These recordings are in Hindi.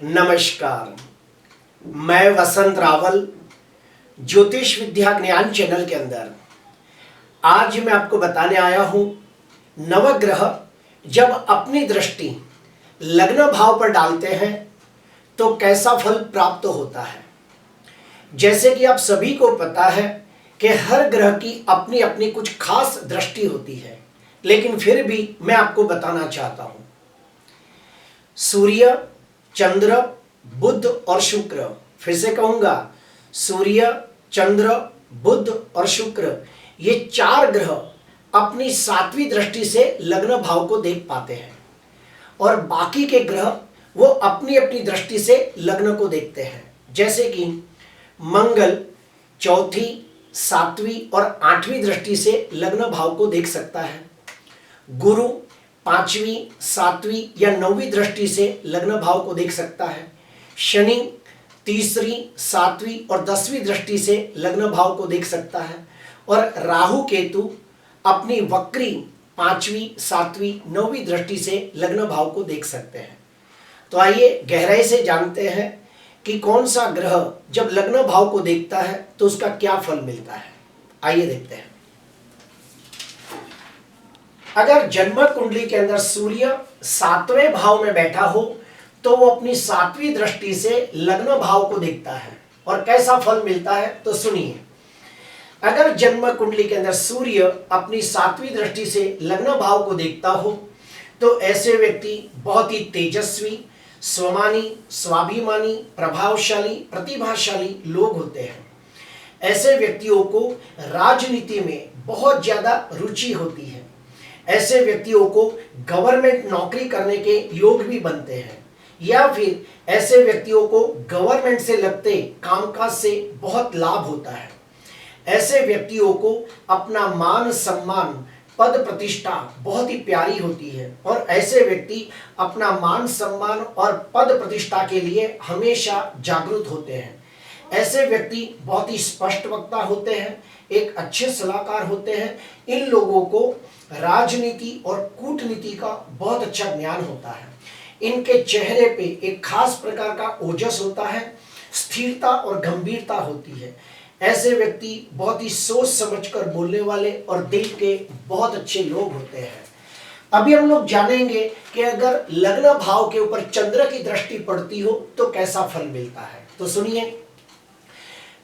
नमस्कार। मैं वसंत रावल ज्योतिष विद्या ज्ञान चैनल के अंदर आज मैं आपको बताने आया हूं नवग्रह जब अपनी दृष्टि लग्न भाव पर डालते हैं तो कैसा फल प्राप्त होता है। जैसे कि आप सभी को पता है कि हर ग्रह की अपनी अपनी कुछ खास दृष्टि होती है, लेकिन फिर भी मैं आपको बताना चाहता हूं। सूर्य, चंद्र, बुध और शुक्र, फिर से कहूंगा, सूर्य, चंद्र, बुध और शुक्र, ये चार ग्रह अपनी सातवीं दृष्टि से लग्न भाव को देख पाते हैं और बाकी के ग्रह वो अपनी अपनी दृष्टि से लग्न को देखते हैं। जैसे कि मंगल चौथी, सातवीं और आठवीं दृष्टि से लग्न भाव को देख सकता है। गुरु पांचवी, सातवीं या नौवीं दृष्टि से लग्न भाव को देख सकता है। शनि तीसरी, सातवीं और 10वीं दृष्टि से लग्न भाव को देख सकता है। और राहु केतु अपनी वक्री पांचवी, सातवीं, 9वीं दृष्टि से लग्न भाव को देख सकते हैं। तो आइए गहराई से जानते हैं कि कौन सा ग्रह जब लग्न भाव को देखता है तो उसका क्या फल मिलता है। आइए देखते हैं। अगर जन्म कुंडली के अंदर सूर्य 7वें भाव में बैठा हो तो वो अपनी 7वीं दृष्टि से लग्न भाव को देखता है और कैसा फल मिलता है तो सुनिए। अगर जन्म कुंडली के अंदर सूर्य अपनी 7वीं दृष्टि से लग्न भाव को देखता हो तो ऐसे व्यक्ति बहुत ही तेजस्वी, स्वमानी, स्वाभिमानी, प्रभावशाली, प्रतिभाशाली लोग होते हैं। ऐसे व्यक्तियों को राजनीति में बहुत ज्यादा रुचि होती है। ऐसे व्यक्तियों को गवर्नमेंट नौकरी करने के योग भी बनते हैं या फिर ऐसे व्यक्तियों को गवर्नमेंट से लगते कामकाज से बहुत लाभ होता है। ऐसे व्यक्तियों को अपना मान सम्मान, पद प्रतिष्ठा बहुत ही प्यारी होती है और ऐसे व्यक्ति अपना मान सम्मान और पद प्रतिष्ठा के लिए हमेशा जागरूक होते हैं। ऐसे व्यक्ति बहुत ही स्पष्ट वक्ता होते हैं, एक अच्छे सलाहकार होते हैं। इन लोगों को राजनीति और कूटनीति का बहुत अच्छा ज्ञान होता है। इनके चेहरे पे एक खास प्रकार का ओजस होता है, स्थिरता और गंभीरता होती है। ऐसे व्यक्ति बहुत ही सोच समझकर बोलने वाले और दिल के बहुत अच्छे लोग होते हैं। अभी हम लोग जानेंगे कि अगर लग्न भाव के ऊपर चंद्र की दृष्टि पड़ती हो तो कैसा फल मिलता है। तो सुनिए,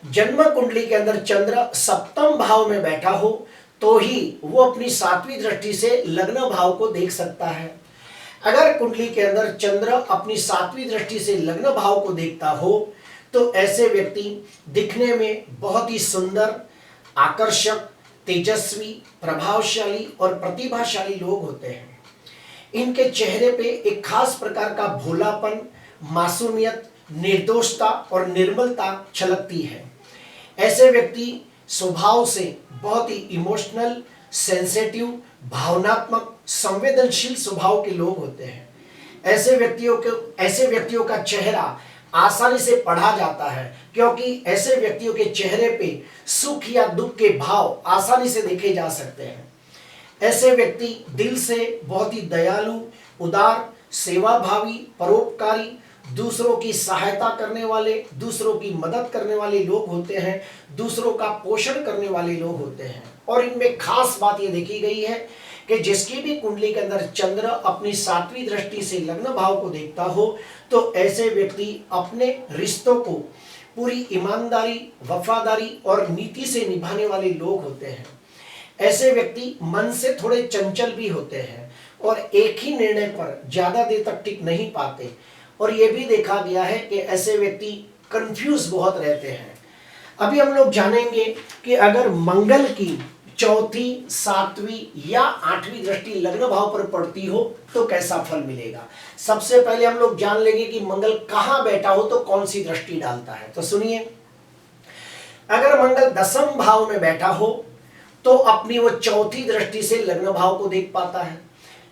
जन्म कुंडली के अंदर चंद्र 7वें भाव में बैठा हो तो ही वो अपनी 7वीं दृष्टि से लग्न भाव को देख सकता है। अगर कुंडली के अंदर चंद्र अपनी 7वीं दृष्टि से लग्न भाव को देखता हो तो ऐसे व्यक्ति दिखने में बहुत ही सुंदर, आकर्षक, तेजस्वी, प्रभावशाली और प्रतिभाशाली लोग होते हैं। इनके चेहरे पे एक खास प्रकार का भोलापन, मासूमियत, निर्दोषता और निर्मलता छलकती है। ऐसे व्यक्ति स्वभाव से बहुत ही इमोशनल, सेंसिटिव, भावनात्मक, संवेदनशील स्वभाव के लोग होते हैं। ऐसे व्यक्तियों का चेहरा आसानी से पढ़ा जाता है क्योंकि ऐसे व्यक्तियों के चेहरे पे सुख या दुख के भाव आसानी से देखे जा सकते हैं। ऐसे व्यक्ति दिल से बहुत ही दयालु, उदार, सेवाभावी, परोपकारी, दूसरों की सहायता करने वाले, दूसरों की मदद करने वाले लोग होते हैं, दूसरों का पोषण करने वाले लोग होते हैं। और इनमें खास बात ये देखी गई है कि जिसकी भी कुंडली के अंदर चंद्र अपनी 7वीं दृष्टि से लग्न भाव को देखता हो तो ऐसे व्यक्ति अपने रिश्तों को पूरी ईमानदारी, वफादारी और नीति से निभाने वाले लोग होते हैं। ऐसे व्यक्ति मन से थोड़े चंचल भी होते हैं और एक ही निर्णय पर ज्यादा देर तक टिक नहीं पाते। और यह भी देखा गया है कि ऐसे व्यक्ति कंफ्यूज बहुत रहते हैं। अभी हम लोग जानेंगे कि अगर मंगल की चौथी, 7वीं या 8वीं दृष्टि लग्न भाव पर पड़ती हो तो कैसा फल मिलेगा। सबसे पहले हम लोग जान लेंगे कि मंगल कहां बैठा हो तो कौन सी दृष्टि डालता है। तो सुनिए, अगर मंगल 10वें भाव में बैठा हो तो अपनी वो चौथी दृष्टि से लग्न भाव को देख पाता है।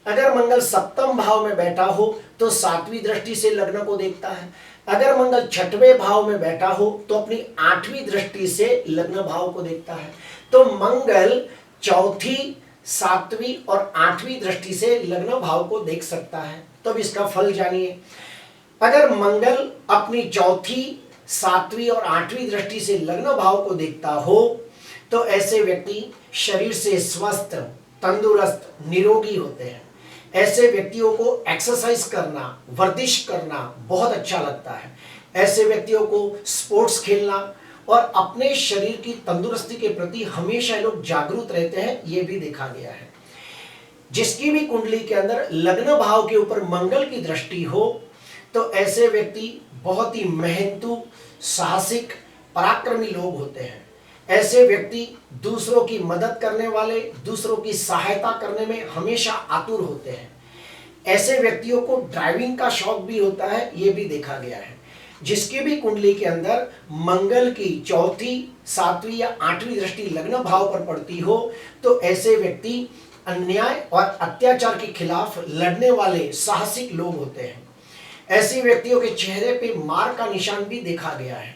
अगर मंगल 7वें भाव में बैठा हो तो 7वीं दृष्टि से लग्न को देखता है। अगर मंगल 6वें भाव में बैठा हो तो अपनी 8वीं दृष्टि से लग्न भाव को देखता है। तो मंगल चौथी, 7वीं और 8वीं दृष्टि से लग्न भाव को देख सकता है। तो अब इसका फल जानिए। अगर मंगल अपनी चौथी, सातवीं और आठवीं दृष्टि से लग्न भाव को देखता हो तो ऐसे व्यक्ति शरीर से स्वस्थ, तंदुरुस्त, निरोगी होते हैं। ऐसे व्यक्तियों को एक्सरसाइज करना, वर्जिश करना बहुत अच्छा लगता है। ऐसे व्यक्तियों को स्पोर्ट्स खेलना और अपने शरीर की तंदुरुस्ती के प्रति हमेशा लोग जागरूक रहते हैं, ये भी देखा गया है। जिसकी भी कुंडली के अंदर लग्न भाव के ऊपर मंगल की दृष्टि हो तो ऐसे व्यक्ति बहुत ही मेहनतू, साहसिक, पराक्रमी लोग होते हैं। ऐसे व्यक्ति दूसरों की मदद करने वाले, दूसरों की सहायता करने में हमेशा आतुर होते हैं। ऐसे व्यक्तियों को ड्राइविंग का शौक भी होता है, ये भी देखा गया है। जिसकी भी कुंडली के अंदर मंगल की चौथी, सातवीं या आठवीं दृष्टि लग्न भाव पर पड़ती हो तो ऐसे व्यक्ति अन्याय और अत्याचार के खिलाफ लड़ने वाले साहसिक लोग होते हैं। ऐसे व्यक्तियों के चेहरे पे मार का निशान भी देखा गया है।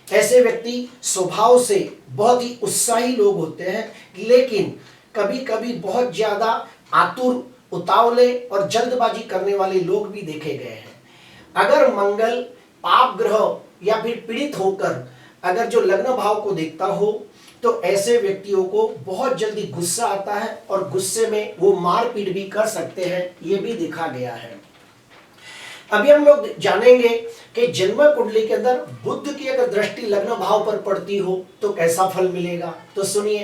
ऐसे व्यक्ति स्वभाव से बहुत ही उत्साही लोग होते हैं, लेकिन कभी कभी बहुत ज्यादा आतुर, उतावले और जल्दबाजी करने वाले लोग भी देखे गए हैं। अगर मंगल पाप ग्रह या फिर पीड़ित होकर अगर जो लग्न भाव को देखता हो तो ऐसे व्यक्तियों को बहुत जल्दी गुस्सा आता है और गुस्से में वो मारपीट भी कर सकते हैं, ये भी देखा गया है। अभी हम लोग जानेंगे कि जन्म कुंडली के अंदर बुध की अगर दृष्टि लग्न भाव पर पड़ती हो तो कैसा फल मिलेगा। तो सुनिए,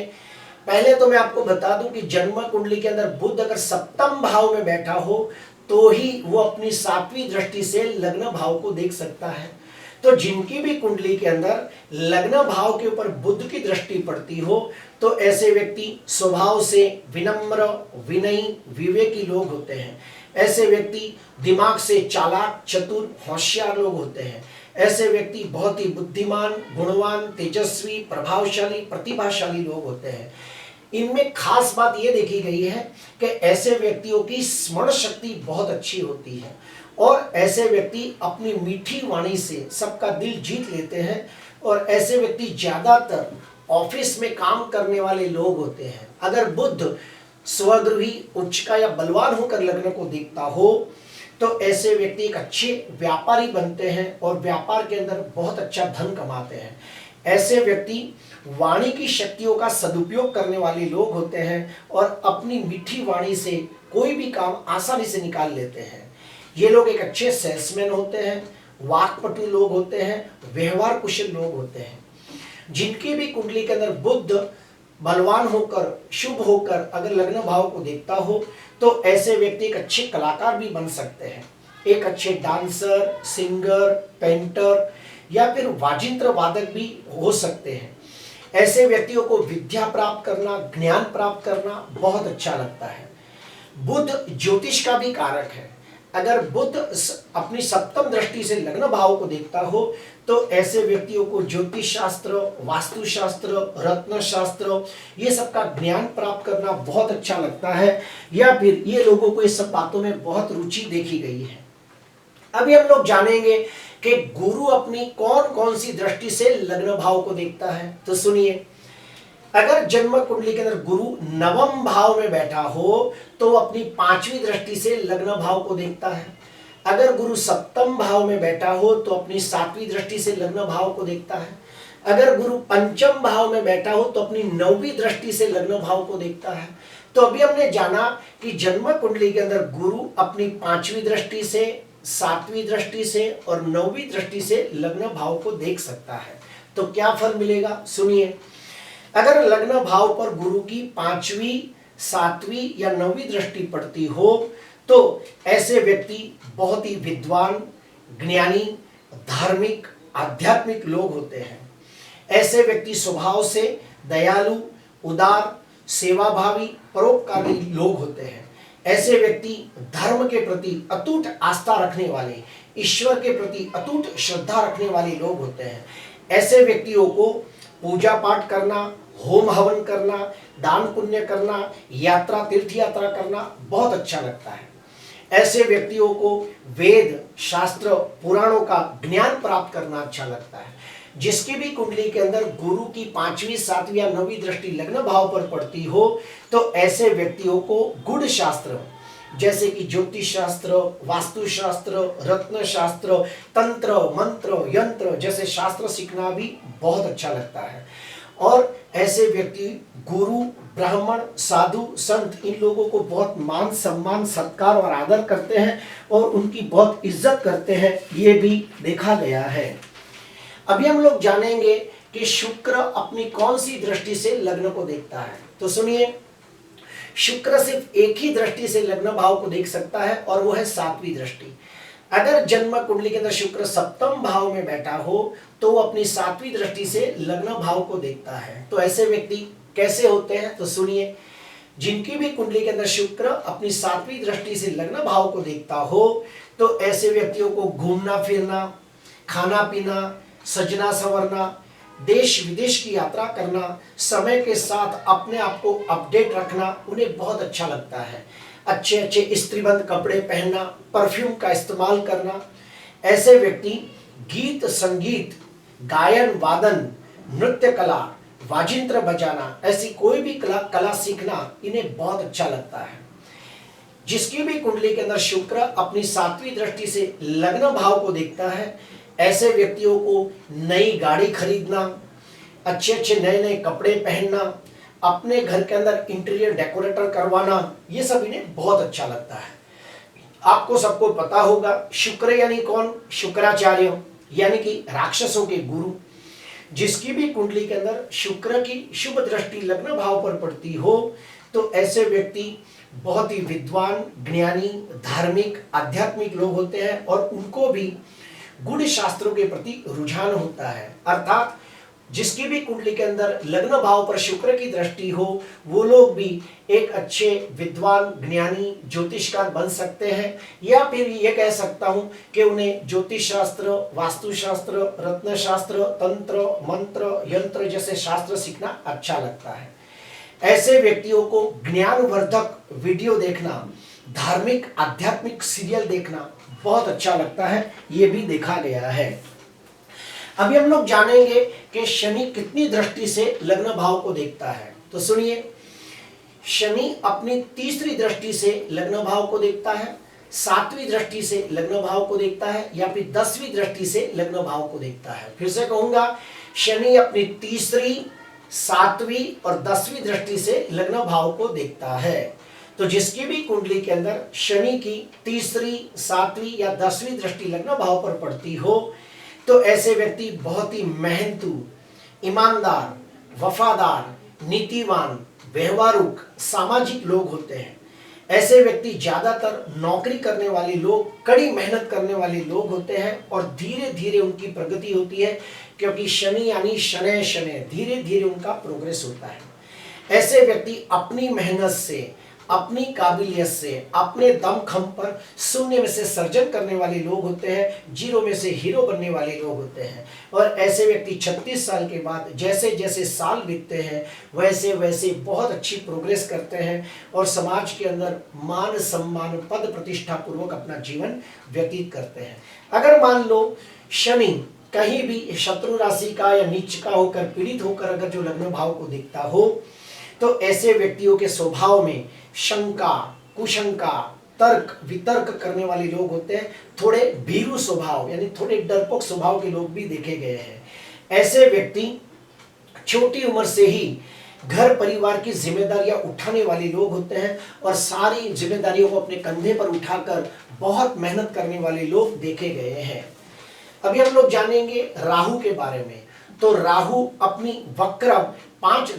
पहले तो मैं आपको बता दूं कि जन्म कुंडली के अंदर बुध अगर सप्तम भाव में बैठा हो तो ही वो अपनी सातवीं दृष्टि से लग्न भाव को देख सकता है। तो जिनकी भी कुंडली के अंदर लग्न भाव के ऊपर बुध की दृष्टि पड़ती हो तो ऐसे व्यक्ति स्वभाव से विनम्र, विनयी, विवेकी लोग होते हैं। ऐसे व्यक्ति दिमाग से चालाक, चतुर, होशियार लोग होते हैं। ऐसे व्यक्ति बहुत ही बुद्धिमान, गुणवान, तेजस्वी, प्रभावशाली, प्रतिभाशाली लोग होते हैं। इनमें खास बात यह देखी गई है कि ऐसे व्यक्तियों की स्मरण शक्ति बहुत अच्छी होती है और ऐसे व्यक्ति अपनी मीठी वाणी से सबका दिल जीत लेते हैं और ऐसे व्यक्ति ज्यादातर ऑफिस में काम करने वाले लोग होते हैं। अगर बुध स्वगृही, उच्चका या बलवान होकर लग्न को देखता हो तो ऐसे व्यक्ति एक अच्छे व्यापारी बनते हैं और व्यापार के अंदर बहुत अच्छा धन कमाते हैं। ऐसे व्यक्ति वाणी की शक्तियों का सदुपयोग करने वाले लोग होते हैं और अपनी मीठी वाणी से कोई भी काम आसानी से निकाल लेते हैं। ये लोग एक अच्छे सेल्समैन होते हैं, वाक्पटु लोग होते हैं, व्यवहार कुशल लोग होते हैं। जिनकी भी कुंडली के अंदर बुध बलवान होकर, शुभ होकर अगर लग्न भाव को देखता हो तो ऐसे व्यक्ति एक अच्छे कलाकार भी बन सकते हैं। एक अच्छे डांसर, सिंगर, पेंटर या फिर वाजिंत्र वादक भी हो सकते हैं। ऐसे व्यक्तियों को विद्या प्राप्त करना, ज्ञान प्राप्त करना बहुत अच्छा लगता है। बुध ज्योतिष का भी कारक है। अगर बुध अपनी सप्तम दृष्टि से लग्न भाव को देखता हो तो ऐसे व्यक्तियों को ज्योतिष शास्त्र, वास्तुशास्त्र, रत्न शास्त्र ये सब का ज्ञान प्राप्त करना बहुत अच्छा लगता है या फिर ये लोगों को इस सब बातों में बहुत रुचि देखी गई है। अभी हम लोग जानेंगे कि गुरु अपनी कौन कौन सी दृष्टि से लग्न भाव को देखता है। तो सुनिए, अगर जन्म कुंडली के अंदर गुरु नवम भाव में बैठा हो तो अपनी पांचवी दृष्टि से लग्न भाव को देखता है। अगर गुरु सप्तम भाव में बैठा हो तो अपनी सातवीं दृष्टि से लग्न भाव को देखता है। अगर गुरु पंचम भाव में बैठा हो तो अपनी नौवीं दृष्टि से लग्न भाव को देखता है। तो अभी हमने जाना कि जन्म कुंडली के अंदर गुरु अपनी पांचवी दृष्टि से, सातवीं दृष्टि से और नौवीं दृष्टि से लग्न भाव को देख सकता है। तो क्या फल मिलेगा, सुनिए। अगर लग्न भाव पर गुरु की पांचवी, सातवीं या नौवीं दृष्टि पड़ती हो तो ऐसे व्यक्ति बहुत ही विद्वान, ज्ञानी, धार्मिक, आध्यात्मिक लोग होते हैं। ऐसे व्यक्ति स्वभाव से दयालु, उदार, सेवाभावी, परोपकारी लोग होते हैं। ऐसे व्यक्ति धर्म के प्रति अटूट आस्था रखने वाले, ईश्वर के प्रति अटूट श्रद्धा रखने वाले लोग होते हैं। ऐसे व्यक्तियों को पूजा पाठ करना, होम हवन करना, दान पुण्य करना, यात्रा, तीर्थ यात्रा करना बहुत अच्छा लगता है। ऐसे व्यक्तियों को वेद, शास्त्र, पुराणों का ज्ञान प्राप्त करना अच्छा लगता है। जिसकी भी कुंडली के अंदर गुरु की पांचवी, सातवीं या नौवीं दृष्टि लग्न भाव पर पड़ती हो तो ऐसे व्यक्तियों को गुड़ शास्त्र जैसे कि ज्योतिष शास्त्र, वास्तु शास्त्र, रत्न शास्त्र, तंत्र मंत्र यंत्र जैसे शास्त्र सीखना भी बहुत अच्छा लगता है। और ऐसे व्यक्ति गुरु, ब्राह्मण, साधु, संत इन लोगों को बहुत मान सम्मान सत्कार और आदर करते हैं और उनकी बहुत इज्जत करते हैं, ये भी देखा गया है। अभी हम लोग जानेंगे कि शुक्र अपनी कौन सी दृष्टि से लग्न को देखता है। तो सुनिए, शुक्र सिर्फ एक ही दृष्टि से लग्न भाव को देख सकता है और वो है 7वीं दृष्टि। अगर जन्म कुंडली के अंदर शुक्र सप्तम भाव में बैठा हो तो वो अपनी 7वीं दृष्टि से लग्न भाव को देखता है। तो ऐसे व्यक्ति कैसे होते हैं, तो सुनिए, जिनकी भी कुंडली के अंदर शुक्र अपनी 7वीं दृष्टि से लग्न भाव को देखता हो तो ऐसे व्यक्तियों को घूमना फिरना, खाना पीना, सजना संवरना, देश विदेश की यात्रा करना, समय के साथ अपने आप को अपडेट रखना उन्हें बहुत अच्छा लगता है। अच्छे अच्छे इस्त्रीबंद कपड़े पहनना, परफ्यूम का इस्तेमाल करना। ऐसे व्यक्ति गीत संगीत, गायन वादन, नृत्य कला, वाजिंत्र बजाना, ऐसी कोई भी कला सीखना इन्हें बहुत अच्छा लगता है। जिसकी भी कुंडली के अंदर शुक्र अपनी 7वीं दृष्टि से लग्न भाव को देखता है, ऐसे व्यक्तियों को नई गाड़ी खरीदना, अच्छे अच्छे नए नए कपड़े पहनना, अपने घर के अंदर इंटीरियर डेकोरेटर करवाना, ये सब इन्हें बहुत अच्छा लगता है। आपको सबको पता होगा शुक्र यानी कौन, शुक्राचार्य यानी कि राक्षसों के गुरु। जिसकी भी कुंडली के अंदर शुक्र की शुभ दृष्टि लग्न भाव पर पड़ती हो तो ऐसे व्यक्ति बहुत ही विद्वान, ज्ञानी, धार्मिक, आध्यात्मिक लोग होते हैं और उनको भी गुण शास्त्रों के प्रति रुझान होता है। अर्थात जिसकी भी कुंडली के अंदर लग्न भाव पर शुक्र की दृष्टि हो वो लोग भी एक अच्छे विद्वान, ज्ञानी, ज्योतिषकार बन सकते हैं, या फिर ये कह सकता हूं कि उन्हें ज्योतिष शास्त्र, वास्तु शास्त्र, रत्न शास्त्र, तंत्र मंत्र यंत्र जैसे शास्त्र सीखना अच्छा लगता है। ऐसे व्यक्तियों को ज्ञानवर्धक वीडियो देखना, धार्मिक आध्यात्मिक सीरियल देखना बहुत अच्छा लगता है, ये भी देखा गया है। अभी हम लोग जानेंगे कि शनि कितनी दृष्टि से लग्न भाव को देखता है। तो सुनिए, शनि अपनी 3री दृष्टि से लग्न भाव को देखता है, 7वीं दृष्टि से लग्न भाव को देखता है, या फिर 10वीं दृष्टि से लग्न भाव को देखता है। फिर से कहूंगा, शनि अपनी 3री, 7वीं और 10वीं दृष्टि से लग्न भाव को देखता है। तो जिसकी भी कुंडली के अंदर शनि की 3री, 7वीं या 10वीं दृष्टि लग्न भाव पर पड़ती हो तो ऐसे व्यक्ति बहुत ही मेहनतू, ईमानदार, वफादार, नीतिवान, व्यवहारुक, सामाजिक लोग होते हैं। ऐसे व्यक्ति ज्यादातर नौकरी करने वाले लोग, कड़ी मेहनत करने वाले लोग होते हैं और धीरे धीरे उनकी प्रगति होती है, क्योंकि शनि यानी शनै शनै, धीरे धीरे उनका प्रोग्रेस होता है। ऐसे व्यक्ति अपनी मेहनत से, अपनी काबिलियत से, अपने दमखम पर शून्य में से सर्जन करने वाले लोग होते हैं, जीरो में से हीरो बनने वाले लोग होते हैं। और ऐसे व्यक्ति 36 साल के बाद जैसे जैसे साल बीतते हैं वैसे वैसे बहुत अच्छी प्रोग्रेस करते हैं और समाज के अंदर मान सम्मान, पद प्रतिष्ठा पूर्वक अपना जीवन व्यतीत करते हैं। अगर मान लो शनि कहीं भी शत्रु राशि का या नीच का होकर, पीड़ित होकर अगर जो लग्न भाव को देखता हो तो ऐसे व्यक्तियों के स्वभाव में शंका, कुशंका, तर्क वितर्क करने वाले लोग होते हैं। थोड़े भीरू स्वभाव यानी थोड़े डरपोक स्वभाव के लोग भी देखे गए हैं। ऐसे व्यक्ति छोटी उम्र से ही घर परिवार की जिम्मेदारियां उठाने वाले लोग होते हैं और सारी जिम्मेदारियों को अपने कंधे पर उठाकर बहुत मेहनत करने वाले लोग देखे गए हैं। अभी हम लोग जानेंगे राहु के बारे में। तो राहु अपनी वक्र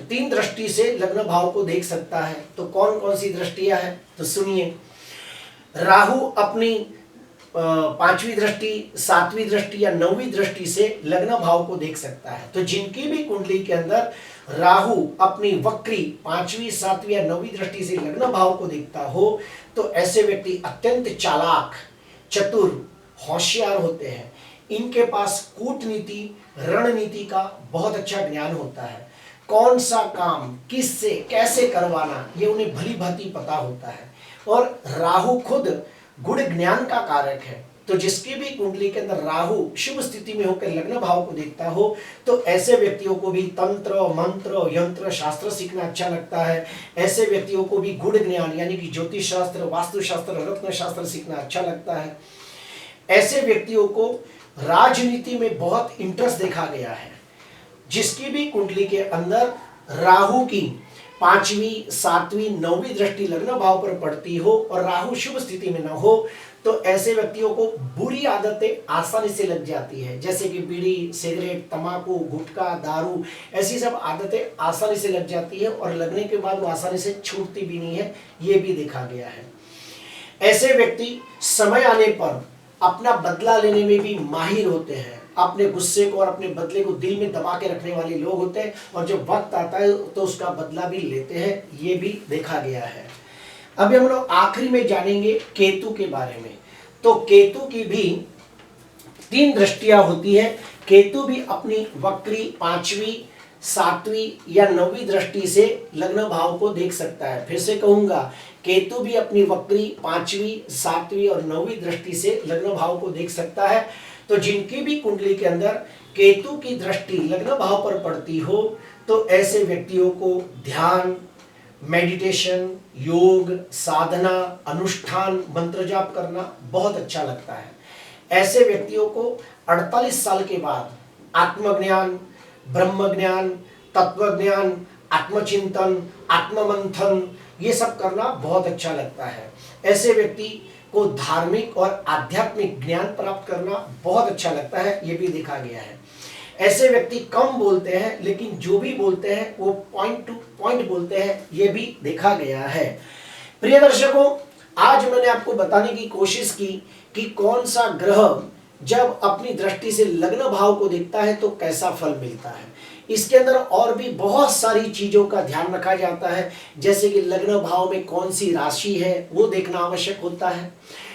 3 दृष्टि से लग्न भाव को देख सकता है। तो कौन कौन सी दृष्टियां हैं, तो सुनिए, राहु अपनी 5वीं दृष्टि, 7वीं दृष्टि या 9वीं दृष्टि से लग्न भाव को देख सकता है। तो जिनकी भी कुंडली के अंदर राहु अपनी वक्री 5वीं, 7वीं या 9वीं दृष्टि से लग्न भाव को देखता हो तो ऐसे व्यक्ति अत्यंत चालाक, चतुर, होशियार होते हैं। इनके पास कूटनीति, रणनीति का बहुत अच्छा ज्ञान होता है। कौन सा काम किससे कैसे करवाना ये उन्हें भली भांति पता होता है। और राहु खुद गुण ज्ञान का कारक है। तो जिसकी भी कुंडली के अंदर राहु शुभ स्थिति में होकर लग्न भाव को देखता हो तो ऐसे व्यक्तियों को भी तंत्र मंत्र यंत्र शास्त्र सीखना अच्छा लगता है। ऐसे व्यक्तियों को भी गुड़ ज्ञान यानी कि ज्योतिष शास्त्र, वास्तु शास्त्र, रत्न शास्त्र सीखना अच्छा लगता है। ऐसे व्यक्तियों को राजनीति में बहुत इंटरेस्ट देखा गया है। जिसकी भी कुंडली के अंदर राहु की 5वीं 7वीं 9वीं दृष्टि लग्न भाव पर पड़ती हो और राहु शुभ स्थिति में न हो तो ऐसे व्यक्तियों को बुरी आदतें आसानी से लग जाती है, जैसे कि बीड़ी, सिगरेट, तंबाकू, गुटखा, दारू, ऐसी सब आदतें आसानी से लग जाती है और लगने के बाद वो आसानी से छूटती भी नहीं है, ये भी देखा गया है। ऐसे व्यक्ति समय आने पर अपना बदला लेने में भी माहिर होते हैं। अपने गुस्से को और अपने बदले को दिल में दबा के रखने वाले लोग होते हैं और जब वक्त आता है तो उसका बदला भी लेते हैं, ये भी देखा गया है। अभी हम लोग आखिरी में जानेंगे केतु के बारे में। तो केतु की भी 3 दृष्टियां होती है। केतु भी अपनी वक्री 5वीं 7वीं या 9वीं दृष्टि से लग्न भाव को देख सकता है। फिर से कहूंगा, केतु भी अपनी वक्री 5वीं 7वीं और 9वीं दृष्टि से लग्न भाव को देख सकता है। तो जिनकी भी कुंडली के अंदर केतु की दृष्टि लग्न भाव पर पड़ती हो तो ऐसे व्यक्तियों को ध्यान, मेडिटेशन, योग, साधना, अनुष्ठान, मंत्र जाप करना बहुत अच्छा लगता है। ऐसे व्यक्तियों को 48 साल के बाद आत्मज्ञान, ब्रह्म ज्ञान, तत्व ज्ञान, आत्मचिंतन, आत्ममंथन ये सब करना बहुत अच्छा लगता है। ऐसे व्यक्ति को धार्मिक और आध्यात्मिक ज्ञान प्राप्त करना बहुत अच्छा लगता है, ये भी देखा गया है। ऐसे व्यक्ति कम बोलते हैं लेकिन जो भी बोलते हैं वो पॉइंट टू पॉइंट बोलते हैं, ये भी देखा गया है। प्रिय दर्शकों, आज मैंने आपको बताने की कोशिश की कि कौन सा ग्रह जब अपनी दृष्टि से लग्न भाव को देखता है तो कैसा फल मिलता है। इसके अंदर और भी बहुत सारी चीजों का ध्यान रखा जाता है, जैसे कि लग्न भाव में कौन सी राशि है वो देखना आवश्यक होता है।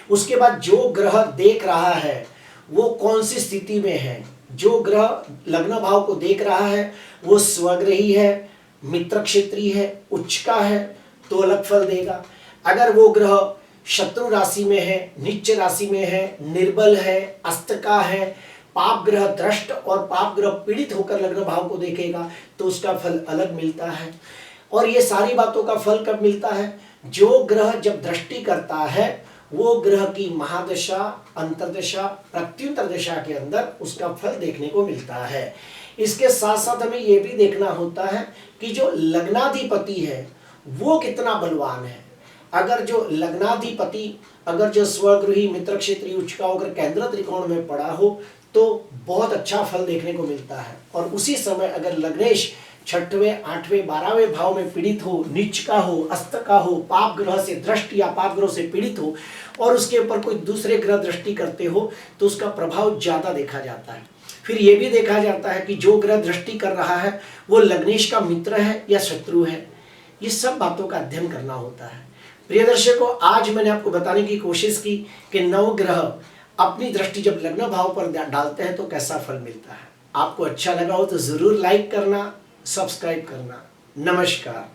उसके बाद जो ग्रह देख रहा है वो कौन सी स्थिति में है। जो ग्रह लग्न भाव को देख रहा है वो स्वग्रही है, मित्र क्षेत्री है, उच्चका है तो अलग फल देगा। अगर वो ग्रह शत्रु राशि में है, नीच राशि में है, निर्बल है, अस्तका है, पाप ग्रह दृष्ट और पाप ग्रह पीड़ित होकर लग्न भाव को देखेगा तो उसका फल अलग मिलता है। और ये सारी बातों का फल कब मिलता है? जो ग्रह जब दृष्टि करता है वो ग्रह की महादशा, अंतर्दशा, प्रत्युत्तर दशा के अंदर उसका फल देखने को मिलता है। इसके साथ साथ हमें यह भी देखना होता है कि जो लग्नाधिपति है वो कितना बलवान है। अगर जो लग्नाधिपति अगर जो स्वगृही, मित्र क्षेत्रीय, उच्चका होकर केंद्र त्रिकोण में पड़ा हो तो बहुत अच्छा फल देखने को मिलता है। और उसी समय अगर लग्नेश 6वें, 8वें, 12वें भाव में पीड़ित हो, नीच का हो, अस्त का हो, पाप ग्रह से दृष्टि या पाप ग्रह से पीड़ित हो और उसके ऊपर कोई दूसरे ग्रह दृष्टि करते हो तो उसका प्रभाव ज्यादा देखा जाता है। फिर यह भी देखा जाता है कि जो ग्रह दृष्टि कर रहा है वो लग्नेश का मित्र है या शत्रु है। ये सब बातों का अध्ययन करना होता है। प्रिय दर्शकों, आज मैंने आपको बताने की कोशिश की कि 9 ग्रह अपनी दृष्टि जब लग्न भाव पर डालते हैं तो कैसा फल मिलता है। आपको अच्छा लगा हो तो जरूर लाइक करना, सब्सक्राइब करना। नमस्कार।